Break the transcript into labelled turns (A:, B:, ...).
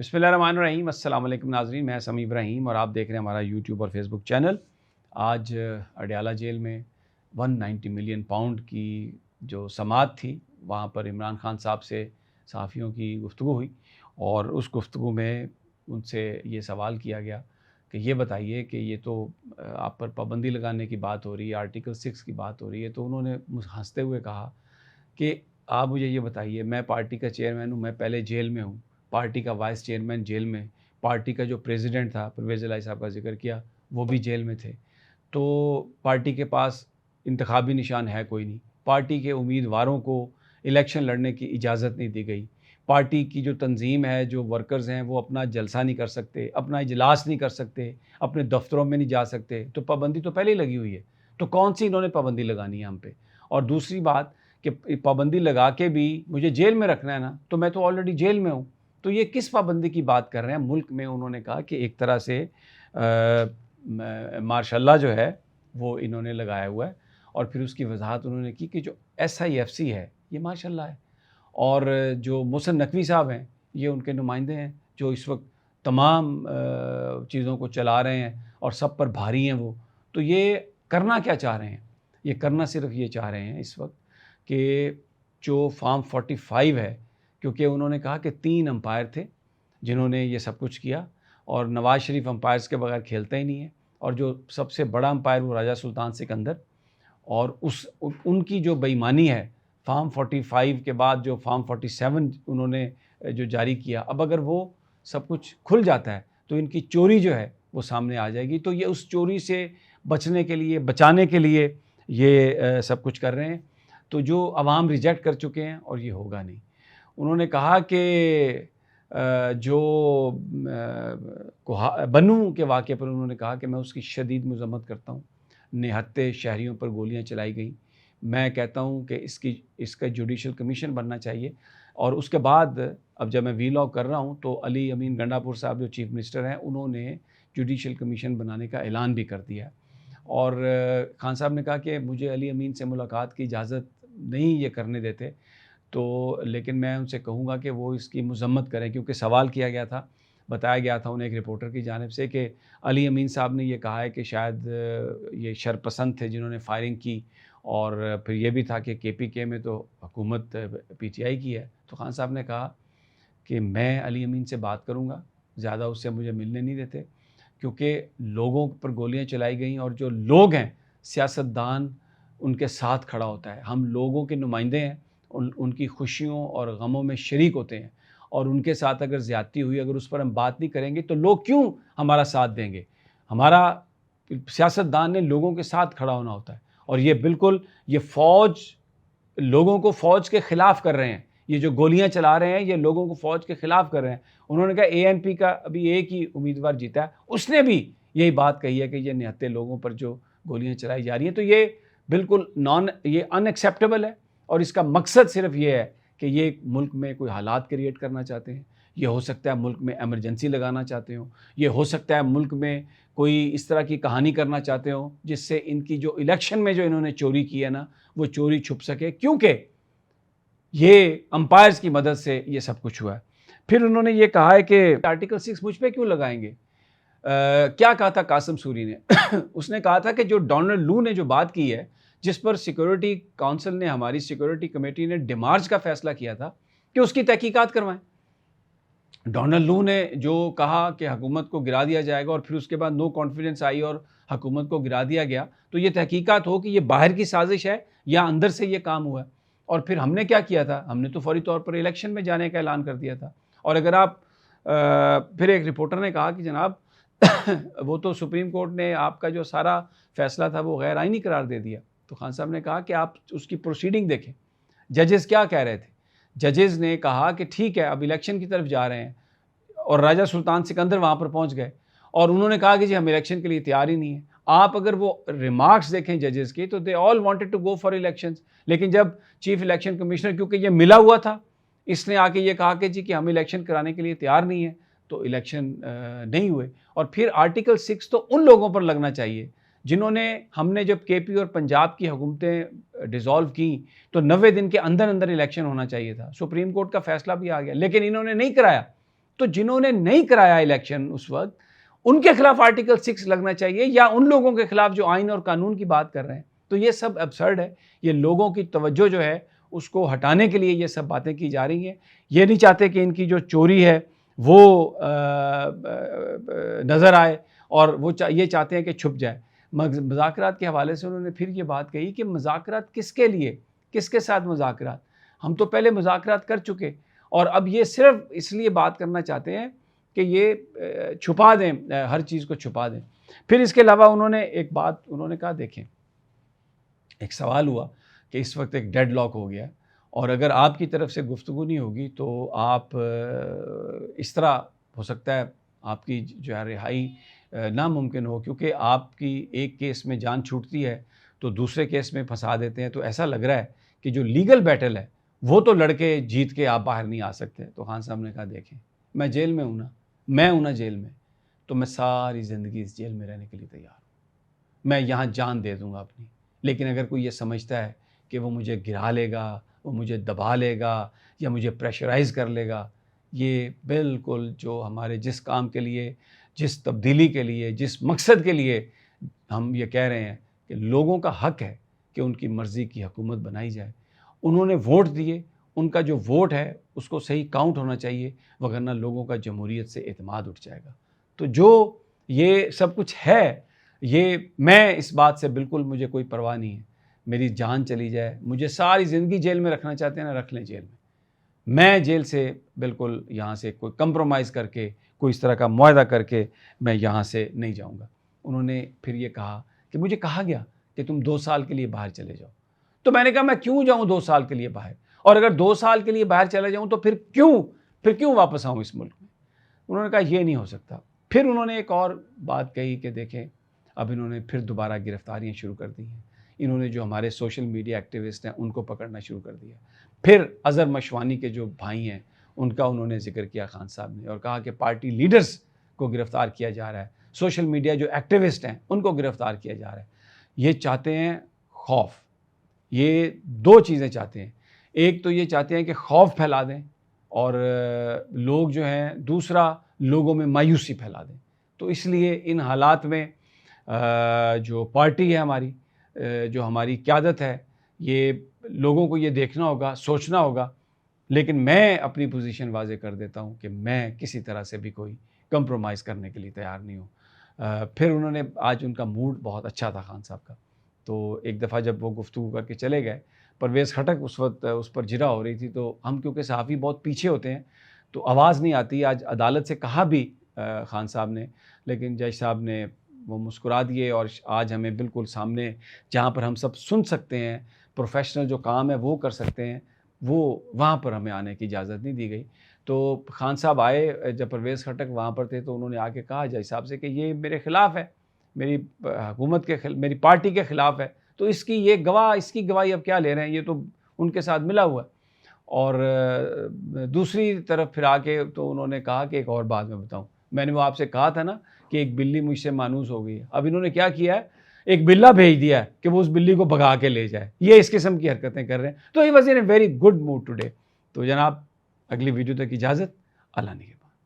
A: बिस्मिल्लाहिर्रहमानिर्रहीम। अस्सलाम वालेकुम नाज़रीन, मैं समी इब्राहीम और आप देख रहे हैं हमारा यूट्यूब और फेसबुक चैनल। आज अडयाला जेल में 190 मिलियन पाउंड की जो समाअत थी, वहाँ पर इमरान खान साहब से सहाफ़ियों की गुफ्तगू हुई और उस गुफ्तगू में उनसे ये सवाल किया गया कि ये बताइए कि ये तो आप पर पाबंदी लगाने की बात हो रही है, आर्टिकल 6 की बात हो रही है। तो उन्होंने हँसते हुए कहा कि आप मुझे ये बताइए, मैं पार्टी का चेयरमैन हूँ, मैं पहले जेल में हूँ, पार्टी का वाइस चेयरमैन जेल में, पार्टी का जो प्रेसिडेंट था, परवेज़ इलाही साहब का ज़िक्र किया, वो भी जेल में थे। तो पार्टी के पास इंतखाबी निशान है कोई नहीं, पार्टी के उम्मीदवारों को इलेक्शन लड़ने की इजाज़त नहीं दी गई, पार्टी की जो तंज़ीम है, जो वर्कर्स हैं, वो अपना जलसा नहीं कर सकते, अपना इजलास नहीं कर सकते, अपने दफ्तरों में नहीं जा सकते, तो पाबंदी तो पहले ही लगी हुई है। तो कौन सी इन्होंने पाबंदी लगानी है हम पे? और दूसरी बात कि पाबंदी लगा के भी मुझे जेल में रखना है ना, तो मैं तो ऑलरेडी जेल में हूँ। तो ये किस पाबंदी की बात कर रहे हैं? मुल्क में उन्होंने कहा कि एक तरह से मार्शल लॉ जो है वो इन्होंने लगाया हुआ है और फिर उसकी वजाहत उन्होंने की कि जो SIFC है ये मार्शल लॉ है और जो मोहसिन नकवी साहब हैं ये उनके नुमाइंदे हैं जो इस वक्त तमाम चीज़ों को चला रहे हैं और सब पर भारी हैं वो। तो ये करना क्या चाह रहे हैं? ये करना सिर्फ ये चाह रहे हैं इस वक्त कि जो फार्म 45 है, क्योंकि उन्होंने कहा कि 3 अंपायर थे जिन्होंने ये सब कुछ किया और नवाज़ शरीफ अंपायर्स के बगैर खेलता ही नहीं है और जो सबसे बड़ा अंपायर वो राजा सुल्तान सिकंदर और उनकी जो बेईमानी है, फार्म 45 के बाद जो फार्म 47 उन्होंने जो जारी किया, अब अगर वो सब कुछ खुल जाता है तो इनकी चोरी जो है वो सामने आ जाएगी। तो ये उस चोरी से बचने के लिए, बचाने के लिए ये सब कुछ कर रहे हैं। तो जो अवाम रिजेक्ट कर चुके हैं और ये होगा नहीं। उन्होंने कहा कि जो बन्नू के वाक़े पर उन्होंने कहा कि मैं उसकी शदीद मज़म्मत करता हूँ। निहत्ते शहरियों पर गोलियाँ चलाई गई। मैं कहता हूँ कि इसका जुडिशल कमीशन बनना चाहिए और उसके बाद अब जब मैं वीलॉग कर रहा हूँ तो अली अमीन गंडापुर साहब जो चीफ़ मिनिस्टर हैं उन्होंने जुडिशल कमीशन बनाने का ऐलान भी कर दिया है। और खान साहब ने कहा कि मुझे अली अमीन से मुलाकात की इजाज़त नहीं ये करने देते, तो लेकिन मैं उनसे कहूँगा कि वो इसकी मज़म्मत करें क्योंकि सवाल किया गया था, बताया गया था उन्हें एक रिपोर्टर की जानिब से कि अली अमीन साहब ने ये कहा है कि शायद ये शरपसंद थे जिन्होंने फायरिंग की और फिर ये भी था कि KPK में तो हुकूमत PTI की है। तो खान साहब ने कहा कि मैं अली अमीन से बात करूँगा, ज़्यादा उससे मुझे मिलने नहीं देते क्योंकि लोगों पर गोलियां चलाई गई और जो लोग हैं सियासतदान उनके साथ खड़ा होता है। हम लोगों के नुमाइंदे हैं, उनकी खुशियों और गमों में शरीक होते हैं और उनके साथ अगर ज़्यादती हुई, अगर उस पर हम बात नहीं करेंगे तो लोग क्यों हमारा साथ देंगे? हमारा सियासतदान ने लोगों के साथ खड़ा होना होता है और ये बिल्कुल ये फ़ौज लोगों को फ़ौज के ख़िलाफ़ कर रहे हैं। ये जो गोलियां चला रहे हैं ये लोगों को फ़ौज के ख़िलाफ़ कर रहे हैं। उन्होंने कहा ANP का अभी एक ही उम्मीदवार जीता है, उसने भी यही बात कही है कि ये निहत्ते लोगों पर जो गोलियां चलाई जा रही हैं, तो ये बिल्कुल ये अनएक्सेप्टेबल है और इसका मकसद सिर्फ ये है कि ये मुल्क में कोई हालात क्रिएट करना चाहते हैं। ये हो सकता है मुल्क में एमरजेंसी लगाना चाहते हो, ये हो सकता है मुल्क में कोई इस तरह की कहानी करना चाहते हो जिससे इनकी जो इलेक्शन में जो इन्होंने चोरी की है ना, वो चोरी छुप सके, क्योंकि ये अंपायर्स की मदद से ये सब कुछ हुआ है। फिर उन्होंने ये कहा है कि आर्टिकल 6 मुझ पे क्यों लगाएंगे? क्या कहा था कासिम सूरी ने उसने कहा था कि जो डोनाल्ड लू ने जो बात की है, जिस पर सिक्योरिटी काउंसिल ने, हमारी सिक्योरिटी कमेटी ने डिमार्च का फैसला किया था कि उसकी तहकीकात करवाएं। डोनाल्ड लू ने जो कहा कि हुकूमत को गिरा दिया जाएगा और फिर उसके बाद नो कॉन्फिडेंस आई और हुकूमत को गिरा दिया गया, तो ये तहकीकात हो कि ये बाहर की साजिश है या अंदर से ये काम हुआ है। और फिर हमने क्या किया था? हमने तो फौरी तौर पर इलेक्शन में जाने का ऐलान कर दिया था। और अगर आप फिर एक रिपोर्टर ने कहा कि जनाब वो तो सुप्रीम कोर्ट ने आपका जो सारा फैसला था वो गैर आइनी करार दे दिया। तो खान साहब ने कहा कि आप उसकी प्रोसीडिंग देखें, जजेस क्या कह रहे थे। जजेस ने कहा कि ठीक है, अब इलेक्शन की तरफ जा रहे हैं और राजा सुल्तान सिकंदर वहाँ पर पहुँच गए और उन्होंने कहा कि जी हम इलेक्शन के लिए तैयार ही नहीं है। आप अगर वो रिमार्क्स देखें जजेस की तो they all wanted to go for elections, लेकिन जब चीफ इलेक्शन कमिश्नर, क्योंकि ये मिला हुआ था, इसने आके ये कहा कि जी कि हम इलेक्शन कराने के लिए तैयार नहीं है, तो इलेक्शन नहीं हुए। और फिर आर्टिकल 6 तो उन लोगों पर लगना चाहिए जिन्होंने, हमने जब KP और पंजाब की हुकूमतें डिज़ोल्व की तो 90 दिन के अंदर अंदर इलेक्शन होना चाहिए था। सुप्रीम कोर्ट का फैसला भी आ गया लेकिन इन्होंने नहीं कराया। तो जिन्होंने नहीं कराया इलेक्शन उस वक्त, उनके खिलाफ आर्टिकल 6 लगना चाहिए, या उन लोगों के खिलाफ जो आइन और कानून की बात कर रहे हैं। तो ये सब एब्सर्ड है। ये लोगों की तवज्जो जो है उसको हटाने के लिए ये सब बातें की जा रही हैं। ये नहीं चाहते कि इनकी जो चोरी है वो नज़र आए, और वो ये चाहते हैं कि छुप जाए। मुज़ाकरात के हवाले से उन्होंने फिर ये बात कही कि मुज़ाकरात किसके लिए, किसके साथ मुज़ाकरात? हम तो पहले मुज़ाकरात कर चुके, और अब ये सिर्फ इसलिए बात करना चाहते हैं कि ये छुपा दें, हर चीज़ को छुपा दें। फिर इसके अलावा उन्होंने एक बात उन्होंने कहा, देखें, एक सवाल हुआ कि इस वक्त एक डेडलॉक हो गया, और अगर आपकी तरफ से गुफ्तगू नहीं होगी तो आप इस तरह हो सकता है आपकी जो है रिहाई नामुमकिन हो, क्योंकि आपकी एक केस में जान छूटती है तो दूसरे केस में फंसा देते हैं। तो ऐसा लग रहा है कि जो लीगल बैटल है वो तो लड़के जीत के आप बाहर नहीं आ सकते। तो खान साहब ने कहा, देखें, मैं जेल में हूँ ना, मैं हूँ ना जेल में, तो मैं सारी ज़िंदगी इस जेल में रहने के लिए तैयार हूँ। मैं यहाँ जान दे दूँगा अपनी, लेकिन अगर कोई ये समझता है कि वो मुझे गिरा लेगा, वो मुझे दबा लेगा या मुझे प्रेशराइज़ कर लेगा, ये बिल्कुल जो हमारे जिस काम के लिए, जिस तब्दीली के लिए, जिस मकसद के लिए हम ये कह रहे हैं कि लोगों का हक है कि उनकी मर्ज़ी की हुकूमत बनाई जाए, उन्होंने वोट दिए, उनका जो वोट है उसको सही काउंट होना चाहिए, वगरना लोगों का जमहूरियत से एतमाद उठ जाएगा। तो जो ये सब कुछ है, ये मैं इस बात से बिल्कुल मुझे कोई परवाह नहीं है। मेरी जान चली जाए, मुझे सारी ज़िंदगी जेल में रखना चाहते हैं ना, रख लें जेल में। मैं जेल से बिल्कुल यहाँ से कोई कंप्रोमाइज़ करके, कोई इस तरह का मुआहदा करके मैं यहाँ से नहीं जाऊँगा। उन्होंने फिर ये कहा कि मुझे कहा गया कि तुम 2 साल के लिए बाहर चले जाओ। तो मैंने कहा, मैं क्यों जाऊँ 2 साल के लिए बाहर? और अगर 2 साल के लिए बाहर चला जाऊँ तो फिर क्यों वापस आऊँ इस मुल्क में? उन्होंने कहा, ये नहीं हो सकता। फिर उन्होंने एक और बात कही कि देखें, अब इन्होंने फिर दोबारा गिरफ्तारियाँ शुरू कर दी हैं। इन्होंने जो हमारे सोशल मीडिया एक्टिविस्ट हैं उनको पकड़ना शुरू कर दिया। फिर अज़हर मशवानी के जो भाई हैं उनका उन्होंने ज़िक्र किया खान साहब ने, और कहा कि पार्टी लीडर्स को गिरफ़्तार किया जा रहा है, सोशल मीडिया जो एक्टिविस्ट हैं उनको गिरफ़्तार किया जा रहा है। ये चाहते हैं खौफ, ये 2 चीज़ें चाहते हैं। एक तो ये चाहते हैं कि खौफ फैला दें, और लोग जो हैं, दूसरा लोगों में मायूसी फैला दें। तो इसलिए इन हालात में जो पार्टी है हमारी, जो हमारी क़यादत है, ये लोगों को ये देखना होगा, सोचना होगा। लेकिन मैं अपनी पोजीशन वाज़े कर देता हूँ कि मैं किसी तरह से भी कोई कंप्रोमाइज़ करने के लिए तैयार नहीं हूँ। फिर उन्होंने, आज उनका मूड बहुत अच्छा था खान साहब का, तो एक दफ़ा जब वो गुफ्तगू करके चले गए, परवेज़ खटक उस वक्त उस पर जिरा हो रही थी, तो हम क्योंकि सहाफ़ी बहुत पीछे होते हैं तो आवाज़ नहीं आती। आज अदालत से कहा भी खान साहब ने, लेकिन जज साहब ने वो मुस्कुरा दिए, और आज हमें बिल्कुल सामने, जहाँ पर हम सब सुन सकते हैं, प्रोफेशनल जो काम है वो कर सकते हैं, वो वहाँ पर हमें आने की इजाज़त नहीं दी गई। तो खान साहब आए, जब परवेज़ खटक वहाँ पर थे, तो उन्होंने आके कहा जज साहब से कि ये मेरे ख़िलाफ़ है, मेरी हुकूमत के मेरी पार्टी के ख़िलाफ़ है, तो इसकी गवाही अब क्या ले रहे हैं, ये तो उनके साथ मिला हुआ है। और दूसरी तरफ फिर आके तो उन्होंने कहा कि एक और बात मैं बताऊँ, मैंने वो आपसे कहा था ना कि एक बिल्ली मुझसे मानूस हो गई है। अब इन्होंने क्या किया है, एक बिल्ला भेज दिया है कि वो उस बिल्ली को भगा के ले जाए। ये इस किस्म की हरकतें कर रहे हैं। तो he was in a very good mood today. तो जनाब, अगली वीडियो तक इजाज़त, अल्लाह ने